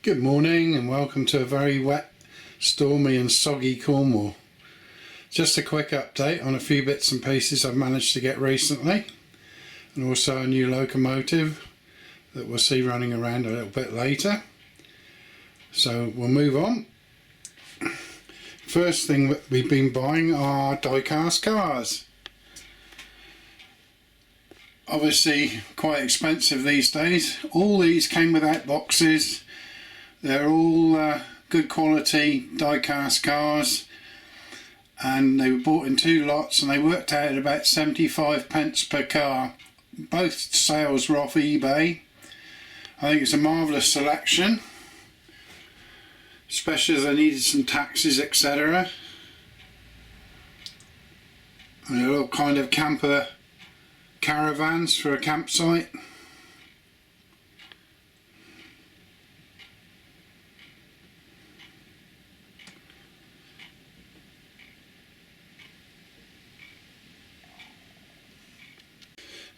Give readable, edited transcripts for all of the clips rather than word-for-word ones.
Good morning and welcome to a very wet, stormy and soggy Cornwall. Just a quick update on a few bits and pieces I've managed to get recently, and also a new locomotive that we'll see running around a little bit later. So we'll move on. First thing that we've been buying are die-cast cars. Obviously quite expensive these days. All these came without boxes. They're all good quality die-cast cars, and they were bought in two lots and they worked out at about 75 pence per car. Both sales were off eBay. I think it's a marvellous selection, especially as I needed some taxis, etc. And a little kind of camper caravans for a campsite.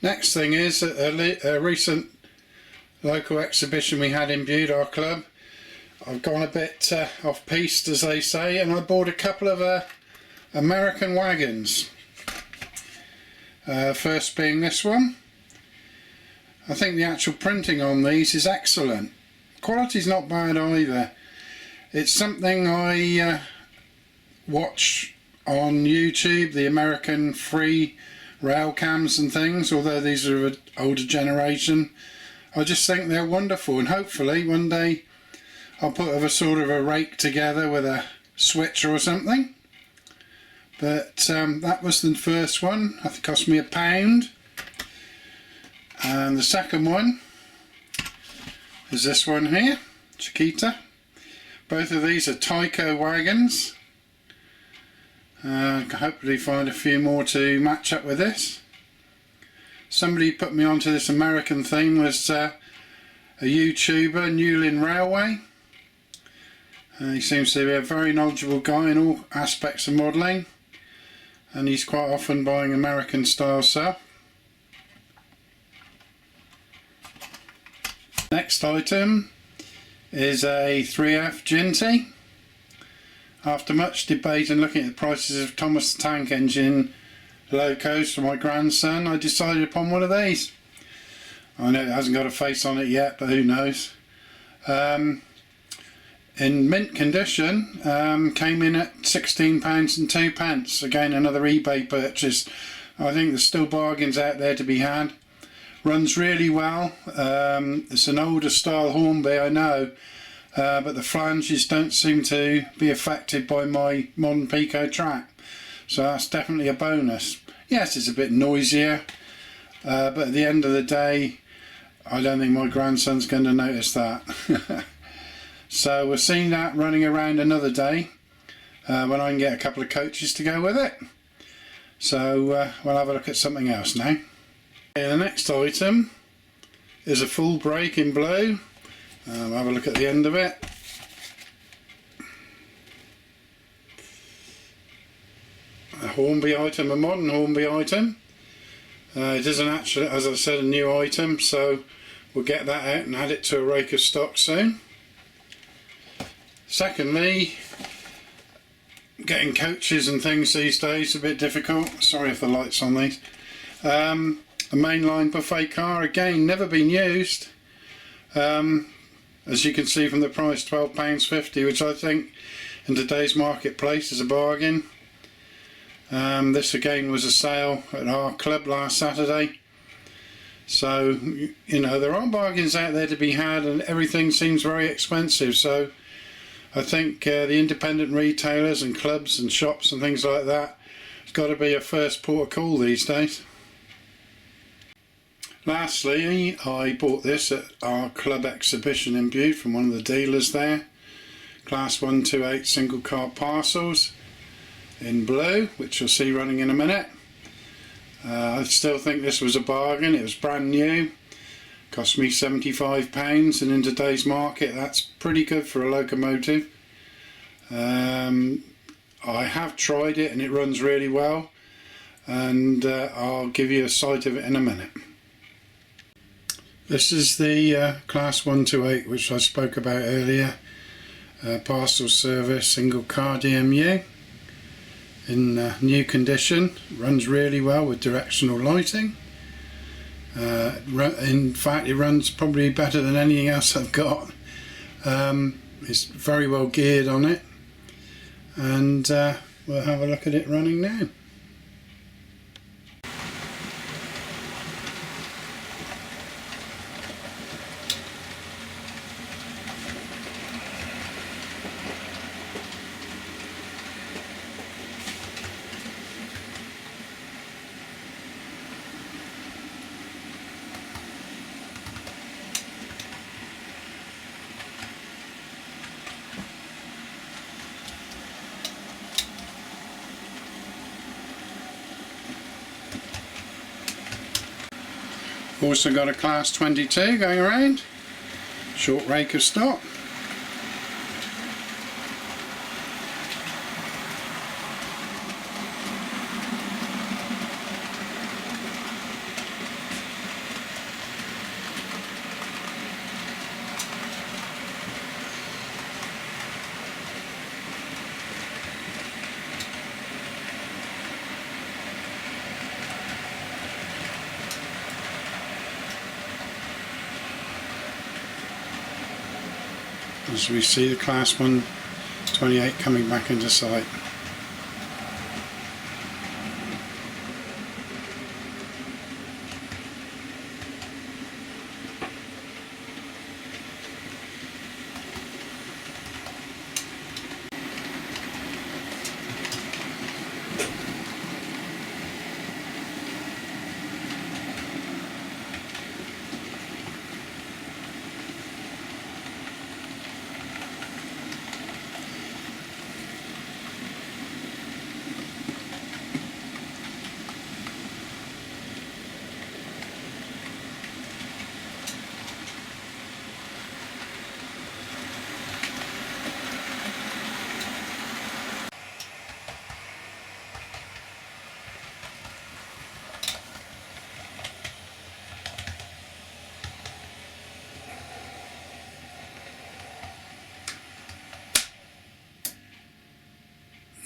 Next thing is a recent local exhibition we had in Bude, our club. I've gone a bit off piste, as they say, and I bought a couple of American wagons. First being this one. I think the actual printing on these is excellent. Quality's not bad either. It's something I watch on YouTube, the American free rail cams and things, although these are of an older generation. I just think they're wonderful, and hopefully one day I'll put a sort of a rake together with a switcher or something. But that was the first one. I think it cost me £1. And the second one is this one here, Chiquita. Both of these are TYCO wagons. Hopefully find a few more to match up with this. Somebody put me onto this American thing was a YouTuber, Newlyn Railway. He seems to be a very knowledgeable guy in all aspects of modelling, and he's quite often buying American style stuff. Next item is a 3F JINTY. After much debate and looking at the prices of Thomas the Tank Engine locos for my grandson, I decided upon one of these. I know it hasn't got a face on it yet, but who knows. In mint condition, came in at £16 and 2 pence. Again, another eBay purchase. I think there's still bargains out there to be had. Runs really well. It's an older style Hornby, I know. But the flanges don't seem to be affected by my modern Pico track, so that's definitely a bonus. Yes, it's a bit noisier, but at the end of the day I don't think my grandson's going to notice that. So we're seeing that running around another day when I can get a couple of coaches to go with it. So we'll have a look at something else now. Okay, the next item is a full brake in blue. Have a look at the end of it. A Hornby item, a modern Hornby item. It isn't actually, as I said, a new item, so we'll get that out and add it to a rake of stock soon. Secondly, getting coaches and things these days is a bit difficult. Sorry if the light's on these. A mainline buffet car, again, never been used. As you can see from the price, £12.50, which I think in today's marketplace is a bargain. This again was a sale at our club last Saturday. So, you know, there are bargains out there to be had, and everything seems very expensive. So I think the independent retailers and clubs and shops and things like that, it's got to be a first port of call these days. Lastly, I bought this at our club exhibition in Bude from one of the dealers there. Class 128 single car parcels in blue, which you'll see running in a minute. I still think this was a bargain. It was brand new. Cost me £75, and in today's market that's pretty good for a locomotive. I have tried it and it runs really well, and I'll give you a sight of it in a minute. This is the class 128 which I spoke about earlier. Parcel service, single car DMU in new condition. Runs really well with directional lighting. In fact, it runs probably better than anything else I've got. It's very well geared on it, and we'll have a look at it running now. Also got a class 22 going around, short rake of stock. As we see the class 128 coming back into sight.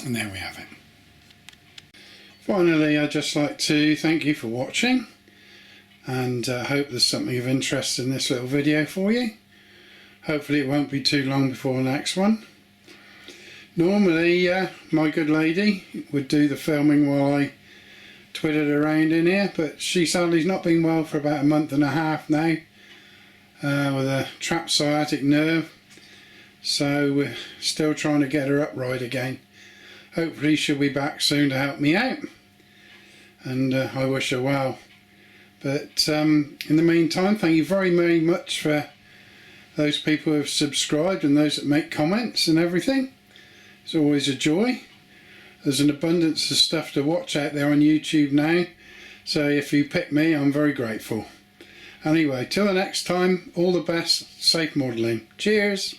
And there we have it. Finally, I'd just like to thank you for watching, and hope there's something of interest in this little video for you. Hopefully it won't be too long before the next one. Normally my good lady would do the filming while I twittered around in here, but she sadly's not been well for about a month and a half now, with a trapped sciatic nerve, so we're still trying to get her upright again. Hopefully she'll be back soon to help me out, and I wish her well. But in the meantime, thank you very, very much for those people who have subscribed and those that make comments and everything. It's always a joy. There's an abundance of stuff to watch out there on YouTube now, so if you pick me, I'm very grateful. Anyway, till the next time, all the best, safe modelling. Cheers!